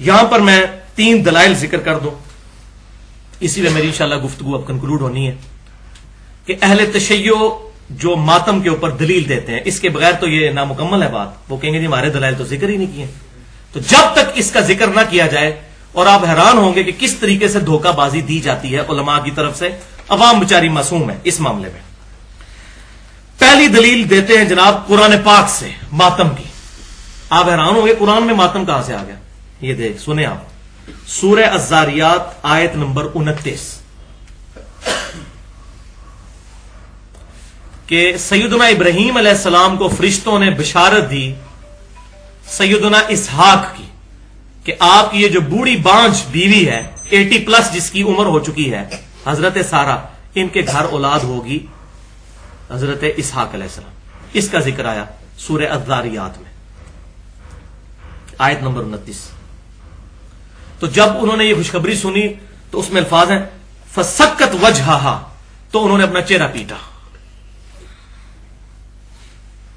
یہاں پر میں 3 دلائل ذکر کر دوں، اسی لیے میری انشاءاللہ گفتگو اب کنکلوڈ ہونی ہے کہ اہل تشیع جو ماتم کے اوپر دلیل دیتے ہیں، اس کے بغیر تو یہ نامکمل ہے بات. وہ کہیں گے جی ہمارے دلائل تو ذکر ہی نہیں کیے. تو جب تک اس کا ذکر نہ کیا جائے، اور آپ حیران ہوں گے کہ کس طریقے سے دھوکہ بازی دی جاتی ہے علماء کی طرف سے، عوام بیچاری معصوم ہے اس معاملے میں. پہلی دلیل دیتے ہیں جناب قرآن پاک سے ماتم کی. آپ حیران ہوں گے قرآن میں ماتم کہاں سے آ گیا. یہ دیکھ سنیں آپ، سورہ الذاریات آیت نمبر 29 کہ سیدنا ابراہیم علیہ السلام کو فرشتوں نے بشارت دی سیدنا اسحاق کی کہ آپ کی یہ جو بوڑھی بانجھ بیوی ہے 80+ جس کی عمر ہو چکی ہے، حضرت سارہ، ان کے گھر اولاد ہوگی حضرت اسحاق علیہ السلام. اس کا ذکر آیا سورہ الذاریات میں آیت نمبر 29. تو جب انہوں نے یہ خوشخبری سنی تو اس میں الفاظ ہیں فسکت وجہہا، تو انہوں نے اپنا چہرہ پیٹا،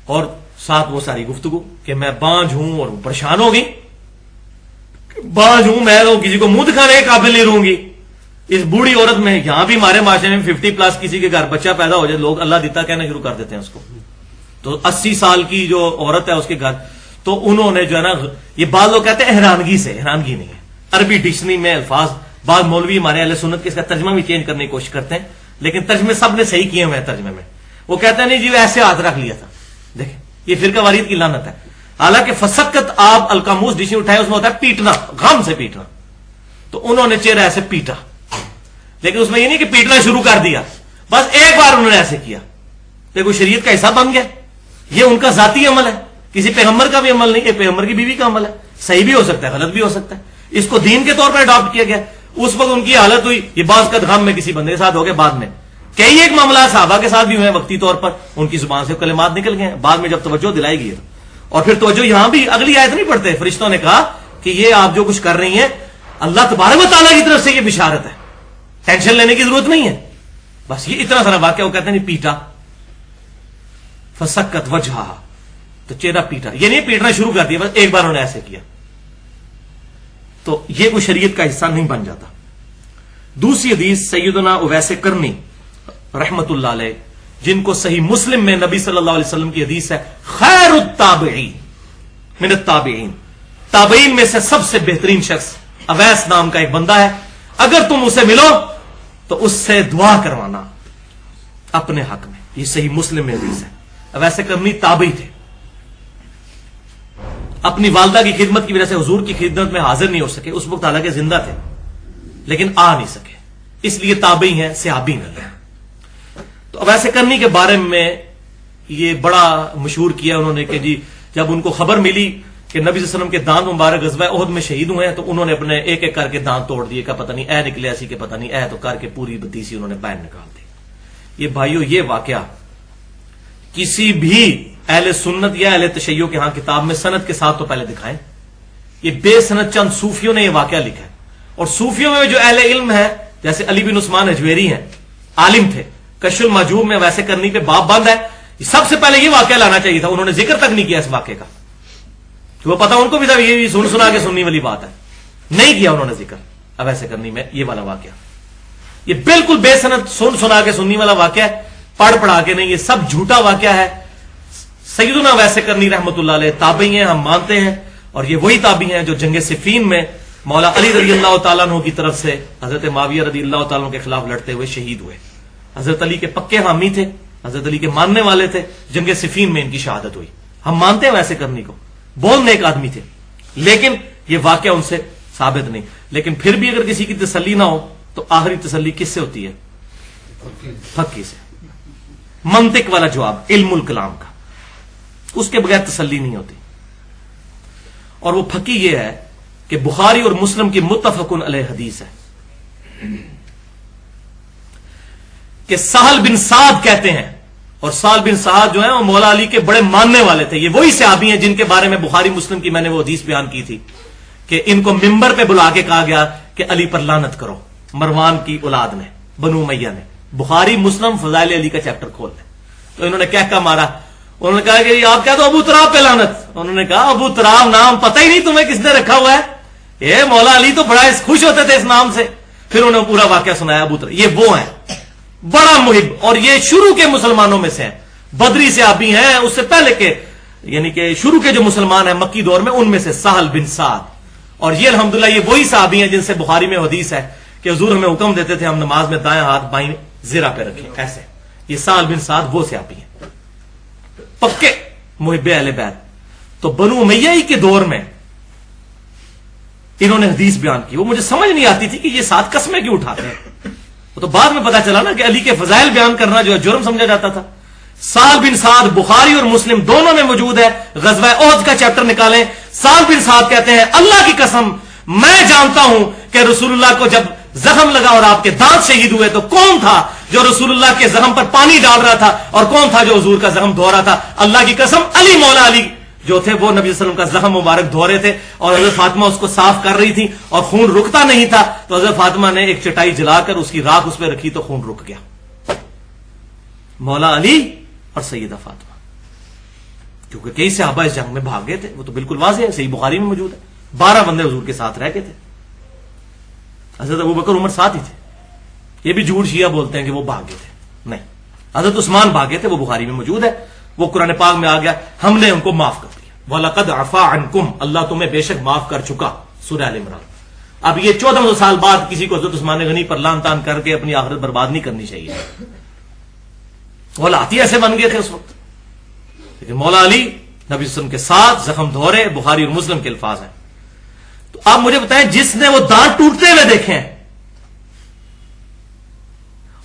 اور ساتھ وہ ساری گفتگو کہ میں بانجھ ہوں اور پریشان ہوگی، بانجھ ہوں میں تو کسی کو منہ دکھانے کے قابل نہیں رہوں گی. اس بوڑھی عورت میں، یہاں بھی ہمارے معاشرے میں 50+ کسی کے گھر بچہ پیدا ہو جائے لوگ اللہ دیتا کہنا شروع کر دیتے ہیں اس کو. تو 80 سال کی جو عورت ہے اس کے گھر، تو انہوں نے جو ہے نا، یہ بعض لوگ کہتے ہیں حیرانگی سے، حیرانگی نہیں ہے. عربی ڈکشنری میں الفاظ، بعض مولوی ہمارے اہل سنت کے اس کا ترجمہ بھی چینج کرنے کی کوشش کرتے ہیں، لیکن ترجمے سب نے صحیح کیے ہوئے ہیں. ترجمے میں وہ کہتے ہیں نہیں جی وہ ایسے ہاتھ رکھ لیا تھا. دیکھیں یہ فرقہ واریت کی لعنت ہے. حالانکہ فسکت آپ القاموس ڈکشنری اٹھائے اس میں ہوتا ہے پیٹنا، غم سے پیٹنا. تو انہوں نے چہرہ ایسے پیٹا، لیکن اس میں یہ نہیں کہ پیٹنا شروع کر دیا، بس ایک بار انہوں نے ایسے کیا. دیکھو شریعت کا حصہ بن گیا. یہ ان کا ذاتی عمل ہے، کسی پیغمبر کا بھی عمل نہیں، یہ پیغمبر کی بیوی کا عمل ہے. صحیح بھی ہو سکتا ہے، غلط بھی ہو سکتا ہے. اس کو دین کے طور پر اڈاپٹ کیا گیا. اس وقت ان کی حالت ہوئی، یہ بعض کا غم میں کسی بندے کے ساتھ ہو گیا. بعد میں کئی ایک معاملات صحابہ کے ساتھ بھی ہوئے وقتی طور پر، ان کی زبان سے کلمات نکل گئے. بعد میں جب توجہ دلائی گئی اور پھر توجہ یہاں بھی اگلی آیت نہیں پڑھتے، فرشتوں نے کہا کہ یہ آپ جو کچھ کر رہی ہیں اللہ تبارک و تعالیٰ کی طرف سے یہ بشارت ہے، ٹینشن لینے کی ضرورت نہیں ہے. بس یہ اتنا سارا واقعہ. وہ کہتے ہیں پیٹا، فسکت وجہہا، تو چہرہ پیٹا. یہ نہیں پیٹنا شروع کر دیا، بس ایک بار انہوں نے ایسے کیا. تو یہ کوئی شریعت کا حصہ نہیں بن جاتا. دوسری حدیث سیدنا اویس کرنی رحمت اللہ علیہ، جن کو صحیح مسلم میں نبی صلی اللہ علیہ وسلم کی حدیث ہے خیر التابعین من التابعین، تابعین میں سے سب سے بہترین شخص اویس نام کا ایک بندہ ہے. اگر تم اسے ملو تو اس سے دعا کروانا اپنے حق میں. یہ صحیح مسلم میں حدیث ہے. اویس کرنی تابعی تھے، اپنی والدہ کی خدمت کی وجہ سے حضور کی خدمت میں حاضر نہیں ہو سکے. اس وقت حالانکہ زندہ تھے لیکن آ نہیں سکے، اس لیے تابعی ہیں، صحابی نہیں ہیں. تو اویس کرنی کے بارے میں یہ بڑا مشہور کیا انہوں نے کہ جی جب ان کو خبر ملی کہ نبی صلی اللہ علیہ وسلم کے دانت مبارک غزوہ احد میں شہید ہوئے ہیں، تو انہوں نے اپنے ایک ایک کر کے دانت توڑ دیے. کا پتہ نہیں اے نکلے ایسی کہ پتہ نہیں اے، تو کر کے پوری بتیسی انہوں نے باہر نکال دی. یہ بھائیو یہ واقعہ کسی بھی اہل سنت یا اہل تشیع کے ہاں کتاب میں سند کے ساتھ تو پہلے دکھائیں. یہ بے سند چند صوفیوں نے یہ واقعہ لکھا ہے. اور صوفیوں میں جو اہل علم ہے جیسے علی بن عثمان اجویری ہیں، عالم تھے، کشف المحجوب میں ویسے کرنی پہ باب بند ہے. سب سے پہلے یہ واقعہ لانا چاہیے تھا. انہوں نے ذکر تک نہیں کیا اس واقعے کا. تو وہ پتا ان کو بھی تھا یہ سن سنا کے سننی والی بات ہے، نہیں کیا انہوں نے ذکر. اب ایسے کرنی میں یہ والا واقعہ، یہ بالکل بے سند سن سنا کے سننی والا واقعہ ہے، پڑھ پڑھا کے نہیں. یہ سب جھوٹا واقعہ ہے. سیدنا ویسے کرنی رحمت اللہ علیہ تابعی ہیں، ہم مانتے ہیں. اور یہ وہی تابعی ہیں جو جنگ صفین میں مولا علی رضی اللہ تعالیٰ عنہ کی طرف سے حضرت معاویہ رضی اللہ تعالیٰ عنہ کے خلاف لڑتے ہوئے شہید ہوئے. حضرت علی کے پکے حامی تھے، حضرت علی کے ماننے والے تھے. جنگ صفین میں ان کی شہادت ہوئی. ہم مانتے ہیں ویسے کرنی کو، بہت نیک آدمی تھے، لیکن یہ واقعہ ان سے ثابت نہیں. لیکن پھر بھی اگر کسی کی تسلی نہ ہو تو آخری تسلی کس سے ہوتی ہے؟ پھکی سے. منطق والا جواب، علم الکلام کا، اس کے بغیر تسلی نہیں ہوتی. اور وہ پھکی یہ ہے کہ بخاری اور مسلم کی متفق علیہ حدیث ہے کہ سہل بن سعد کہتے ہیں، اور سہل بن سعد جو ہیں وہ مولا علی کے بڑے ماننے والے تھے. یہ وہی صحابی ہیں جن کے بارے میں بخاری مسلم کی میں نے وہ حدیث بیان کی تھی کہ ان کو ممبر پہ بلا کے کہا گیا کہ علی پر لعنت کرو، مروان کی اولاد نے، بنو امیہ نے. بخاری مسلم فضائل علی کا چیپٹر کھول لیں. تو انہوں نے کہہ مارا، انہوں نے کہا کہ آپ کہہ دو ابو تراب پہ لعنت. انہوں نے کہا ابو تراب نام پتہ ہی نہیں تمہیں کس نے رکھا ہوا ہے. اے مولا علی تو بڑا خوش ہوتے تھے اس نام سے. پھر انہوں نے پورا واقعہ سنایا. ابو طلحہ یہ وہ ہیں بڑا محب, اور یہ شروع کے مسلمانوں میں سے ہیں, بدری صحابی ہیں, اس سے پہلے کے یعنی کہ شروع کے جو مسلمان ہیں مکی دور میں, ان میں سے سہل بن سعد. اور یہ الحمدللہ یہ وہی صحابی ہیں جن سے بخاری میں حدیث ہے کہ حضور ہمیں حکم دیتے تھے ہم نماز میں دائیں ہاتھ بائیں زرہ پہ رکھیں ایسے. یہ سہل بن سعد وہ صحابی ہیں پکے محب اہل بیت. تو بنو امیہ ہی کے دور میں انہوں نے حدیث بیان کی. وہ مجھے سمجھ نہیں آتی تھی کہ یہ 7 قسمیں کیوں اٹھاتے ہیں. وہ تو بعد میں پتا چلا نا کہ علی کے فضائل بیان کرنا جو ہے جرم سمجھا جاتا تھا. سہل بن سعد بخاری اور مسلم دونوں میں موجود ہے. غزوہ احد کا چیپٹر نکالیں. سہل بن سعد کہتے ہیں اللہ کی قسم میں جانتا ہوں کہ رسول اللہ کو جب زخم لگا اور آپ کے دانت شہید ہوئے تو کون تھا جو رسول اللہ کے زخم پر پانی ڈال رہا تھا اور کون تھا جو حضور کا زخم دھو رہا تھا. اللہ کی قسم علی مولا علی جو تھے وہ نبی صلی اللہ علیہ وسلم کا زخم مبارک دھو رہے تھے اور حضرت فاطمہ اس کو صاف کر رہی تھی اور خون رکتا نہیں تھا. تو حضرت فاطمہ نے ایک چٹائی جلا کر اس کی راکھ اس پہ رکھی تو خون رک گیا. مولا علی اور سیدہ فاطمہ, کیونکہ کئی صحابہ اس جنگ میں بھاگ گئے تھے. وہ تو بالکل واضح ہے, صحیح بخاری میں موجود ہے. 12 بندے حضور کے ساتھ رہ گئے تھے. حضرت ابوبکر عمر ساتھ ہی تھے. یہ بھی جھوٹ شیعہ بولتے ہیں کہ وہ بھاگ گئے تھے, نہیں. حضرت عثمان بھاگے تھے, وہ بخاری میں موجود ہے. وہ قرآن پاک میں آ گیا ہم نے ان کو معاف کر دیا. وَلَقَدْ عَفَا عَنْكُمْ اللہ تمہیں بے شک معاف کر چکا. سورہ آل عمران. اب یہ 1400 سال بعد کسی کو حضرت عثمان غنی پر لان تان کر کے اپنی آخرت برباد نہیں کرنی چاہیے. وہ لاتی ایسے بن گئے تھے اس وقت. لیکن مولا علی نبی صلی اللہ علیہ وسلم کے ساتھ زخم دھورے, بخاری اور مسلم کے الفاظ ہیں. تو آپ مجھے بتائیں جس نے وہ دانت ٹوٹتے ہوئے دیکھے ہیں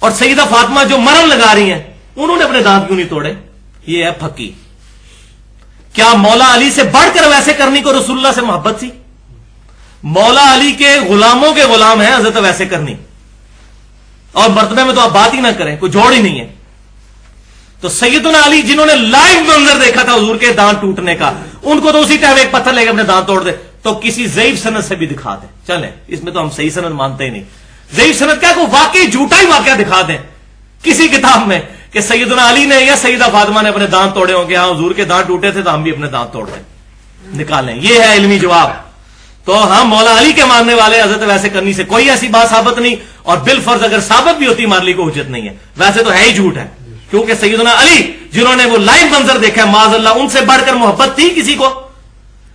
اور سیدہ فاطمہ جو مرم لگا رہی ہیں انہوں نے اپنے دانت کیوں نہیں توڑے؟ یہ ہے پھکی. کیا مولا علی سے بڑھ کر ویسے کرنی کو رسول اللہ سے محبت تھی؟ مولا علی کے غلاموں کے غلام ہیں حضرت ویسے کرنی, اور مرتبے میں تو آپ بات ہی نہ کریں, کوئی جوڑ ہی نہیں ہے. تو سیدنا علی جنہوں نے لائیو منظر دیکھا تھا حضور کے دانت ٹوٹنے کا, ان کو تو اسی ٹائم ایک پتھر لے کے اپنے دانت توڑ دے. تو کسی ضعیف سند سے بھی دکھا دیں, چلیں اس میں تو ہم صحیح سند مانتے ہی نہیں. ضعیف سند کیا کو واقعی جھوٹا ہی واقعہ دکھا دیں کسی کتاب میں کہ سیدنا علی نے یا سیدہ فاطمہ نے اپنے دانت توڑے ہوں کہ ہاں حضور کے دانت ٹوٹے تھے تو ہم بھی اپنے دانت توڑ دیں, نکالیں. یہ ہے علمی جواب. تو ہم مولا علی کے ماننے والے حضرت ویسے کرنی سے کوئی ایسی بات ثابت نہیں, اور بالفرض اگر ثابت بھی ہوتی ہمارے لیے کوئی حجت نہیں ہے. ویسے تو ہے ہی جھوٹ ہے, کیونکہ سیدنا علی جنہوں نے وہ لائیو منظر دیکھا ہے معاذ اللہ, ان سے بڑھ کر محبت تھی کسی کو؟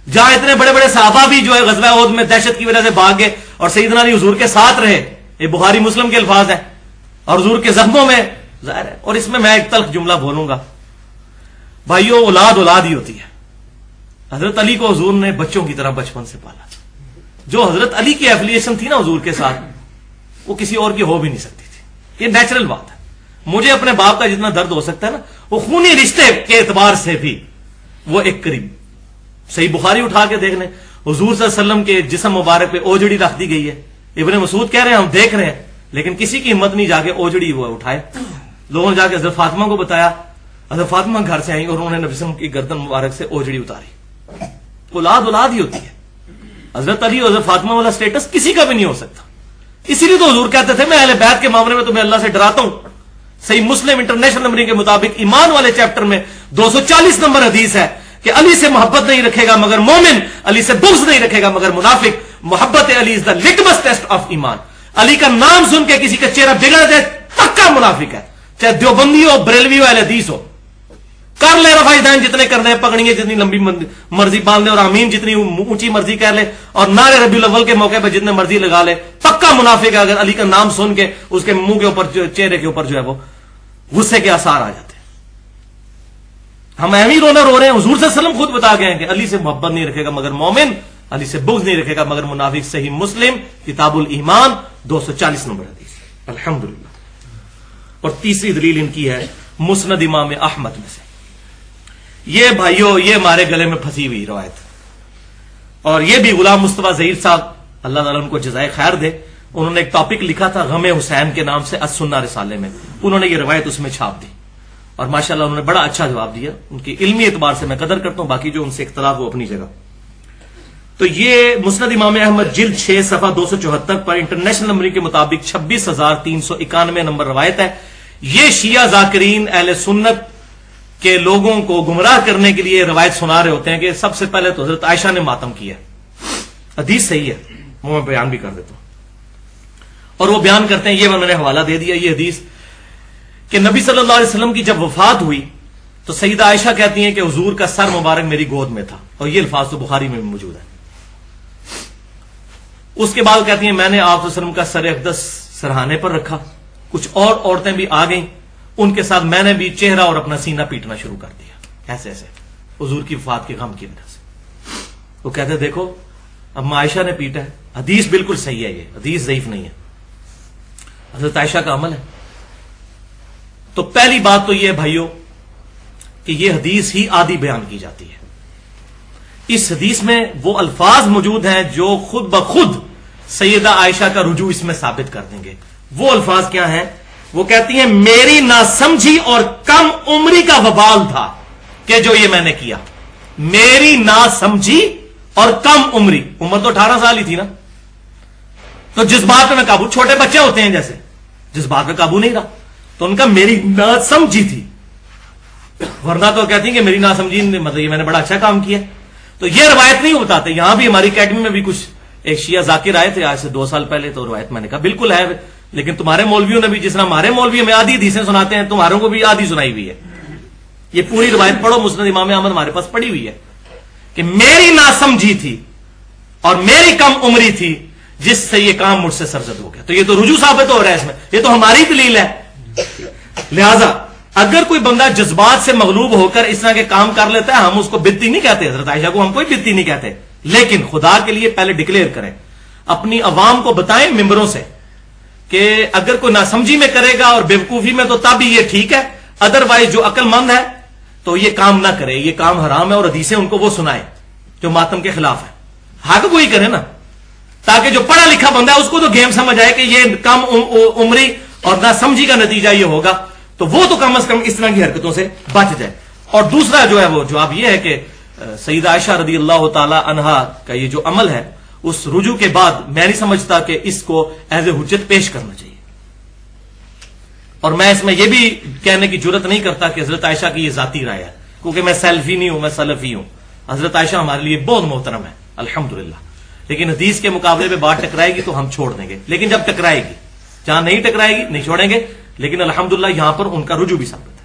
جہاں اتنے بڑے بڑے صحابہ بھی جو ہے غزوہ احد میں دہشت کی وجہ سے بھاگ گئے اور سیدنا علی حضور کے ساتھ رہے. یہ بخاری مسلم کے الفاظ ہیں. اور حضور کے زخموں میں ظاہر ہے. اور اس میں ایک تلخ جملہ بولوں گا بھائیو, اولاد اولاد ہی ہوتی ہے. حضرت علی کو حضور نے بچوں کی طرح بچپن سے پالا. جو حضرت علی کی ایفیلیشن تھی نا حضور کے ساتھ, وہ کسی اور کی ہو بھی نہیں سکتی تھی. یہ نیچرل بات ہے. مجھے اپنے باپ کا جتنا درد ہو سکتا ہے نا, وہ خونی رشتے کے اعتبار سے بھی وہ ایک قریب. صحیح بخاری اٹھا کے دیکھ لیں, حضور صلی اللہ علیہ وسلم کے جسم مبارک پہ اوجڑی رکھ دی گئی ہے. ابن مسعود کہہ رہے ہیں ہم دیکھ رہے ہیں, لیکن کسی کی ہمت نہیں جا کے اوجڑی وہ اٹھائے. لوگوں نے جا کے حضرت فاطمہ کو بتایا, حضرت فاطمہ گھر سے آئی اور انہوں نے نبی صلی اللہ علیہ وسلم کی گردن مبارک سے اوجڑی اتاری. اولاد اولاد ہی ہوتی ہے. حضرت علی اور حضرت فاطمہ والا سٹیٹس کسی کا بھی نہیں ہو سکتا. اسی لیے تو حضور کہتے تھے میں اہل بیت کے معاملے میں تمہیں اللہ سے ڈراتا ہوں. صحیح مسلم انٹرنیشنل نمبرنگ کے مطابق ایمان والے چیپٹر میں 240 نمبر حدیث ہے کہ علی سے محبت نہیں رکھے گا مگر مومن, علی سے بغض نہیں رکھے گا مگر منافق. محبت علی از دا لٹمس ٹیسٹ آف ایمان. علی کا نام سن کے کسی کا چہرہ بگڑ جائے پکا منافق ہے, چاہے دیوبندی ہو, بریلوی ہو, اہل حدیث ہو. کر لے رفع دین جتنے کرنے ہیں, پگڑیاں جتنی لمبی مرضی باندھ لے, اور آمین جتنی اونچی مرضی کہہ لے, اور نعرے ربیع الاول کے موقع پہ جتنے مرضی لگا لے, پکا منافق ہے اگر علی کا نام سن کے اس کے منہ کے اوپر چہرے کے اوپر جو ہے وہ غصے کے آثار آ جاتے ہیں. ہم اہمی رونا رو رہے ہیں. حضور صلی اللہ علیہ وسلم خود بتا گئے ہیں کہ علی سے محبت نہیں رکھے گا مگر مومن, علی سے بغض نہیں رکھے گا مگر منافق. صحیح مسلم کتاب الایمان 240 نمبر حدیث. الحمدللہ. اور تیسری دلیل ان کی ہے مسند امام احمد میں سے. یہ بھائیو یہ ہمارے گلے میں پھنسی ہوئی روایت, اور یہ بھی غلام مصطفیٰ ظہیر صاحب اللہ تعالیٰ ان کو جزائے خیر دے, انہوں نے ایک ٹاپک لکھا تھا غم حسین کے نام سے السنہ رسالے میں. انہوں نے یہ روایت اس میں چھاپ دی اور ماشاءاللہ انہوں نے بڑا اچھا جواب دیا. ان کی علمی اعتبار سے میں قدر کرتا ہوں, باقی جو ان سے اختلاف ہو اپنی جگہ. تو یہ مسند امام احمد جلد 6 صفحہ 274 پر انٹرنیشنل نمبرنگ کے مطابق 26,391 نمبر روایت ہے. یہ شیعہ ذاکرین اہل سنت کے لوگوں کو گمراہ کرنے کے لیے روایت سنا رہے ہوتے ہیں کہ سب سے پہلے تو حضرت عائشہ نے ماتم کیا. حدیث صحیح ہے، وہ میں بیان بھی کر دیتا ہوں. اور وہ بیان کرتے ہیں، یہ میں نے حوالہ دے دیا یہ حدیث، کہ نبی صلی اللہ علیہ وسلم کی جب وفات ہوئی تو سیدہ عائشہ کہتی ہیں کہ حضور کا سر مبارک میری گود میں تھا، اور یہ الفاظ تو بخاری میں بھی موجود ہے. اس کے بعد کہتی ہیں میں نے آپ صلی اللہ علیہ وسلم کا سر اقدس سرہانے پر رکھا، کچھ اور عورتیں بھی آ گئیں، ان کے ساتھ میں نے بھی چہرہ اور اپنا سینہ پیٹنا شروع کر دیا، ایسے ایسے حضور کی وفات کے غم کی وجہ سے. وہ کہتے ہیں دیکھو اب عائشہ نے پیٹا ہے، حدیث بالکل صحیح ہے، یہ حدیث ضعیف نہیں ہے، حضرت عائشہ کا عمل ہے. تو پہلی بات تو یہ ہے بھائیوں کہ یہ حدیث ہی آدھی بیان کی جاتی ہے. اس حدیث میں وہ الفاظ موجود ہیں جو خود بخود سیدہ عائشہ کا رجوع اس میں ثابت کر دیں گے. وہ الفاظ کیا ہیں؟ وہ کہتی ہیں میری ناسمجھی اور کم عمری کا وبال تھا کہ جو یہ میں نے کیا. میری ناسمجھی اور کم عمری، عمر تو 18 سال ہی تھی نا، تو جذبات میں قابو، چھوٹے بچے ہوتے ہیں جیسے، جذبات میں قابو نہیں رہا، تو ان کا میری ناسمجھی تھی. ورنہ تو کہتی ہیں کہ میری ناسمجھی مطلب یہ میں نے بڑا اچھا کام کیا. تو یہ روایت نہیں بتاتے. یہاں بھی ہماری اکیڈمی میں بھی کچھ ایک شیعہ ذاکر آئے تھے آج سے 2 سال پہلے، تو روایت میں نے کہا بالکل ہے، لیکن تمہارے مولویوں نے بھی جس طرح ہمارے مولوی ہمیں آدھی حدیثیں سناتے ہیں، تمہاروں کو بھی آدھی سنائی ہوئی ہے. یہ پوری روایت پڑھو، مسند امام احمد ہمارے پاس پڑی ہوئی ہے کہ میری ناسمجھی تھی اور میری کم عمری تھی جس سے یہ کام مجھ سے سرزد ہو گیا. تو یہ تو رجوع ثابت ہو رہا ہے اس میں، یہ تو ہماری دلیل ہے. لہذا اگر کوئی بندہ جذبات سے مغلوب ہو کر اس طرح کے کام کر لیتا ہے، ہم اس کو بدتی نہیں کہتے، حضرت عائشہ کو ہم کوئی بدتی نہیں کہتے، لیکن خدا کے لیے پہلے ڈکلیئر کریں، اپنی عوام کو بتائیں ممبروں سے کہ اگر کوئی ناسمجھی میں کرے گا اور بیوقوفی میں تو تب یہ ٹھیک ہے، ادروائز جو عقل مند ہے تو یہ کام نہ کرے، یہ کام حرام ہے، اور حدیثیں ان کو وہ سنائے جو ماتم کے خلاف ہے. حق وہی کرے نا، تاکہ جو پڑھا لکھا بندہ ہے اس کو تو گیم سمجھ آئے کہ یہ کم عمری اور ناسمجھی کا نتیجہ یہ ہوگا، تو وہ تو کم از کم اس طرح کی حرکتوں سے بچ جائے. اور دوسرا جو ہے وہ جواب یہ ہے کہ سیدہ عائشہ رضی اللہ تعالی عنہا کا یہ جو عمل ہے، اس رجوع کے بعد میں نہیں سمجھتا کہ اس کو ایز اے حجت پیش کرنا چاہیے. اور میں اس میں یہ بھی کہنے کی جرت نہیں کرتا کہ حضرت عائشہ کی یہ ذاتی رائے ہے، کیونکہ میں سیلفی نہیں ہوں، میں سلفی ہوں. حضرت عائشہ ہمارے لیے بہت محترم ہے الحمدللہ، لیکن حدیث کے مقابلے میں بات ٹکرائے گی تو ہم چھوڑ دیں گے، لیکن جب ٹکرائے گی، جہاں نہیں ٹکرائے گی نہیں چھوڑیں گے. لیکن الحمدللہ یہاں پر ان کا رجوع بھی ثابت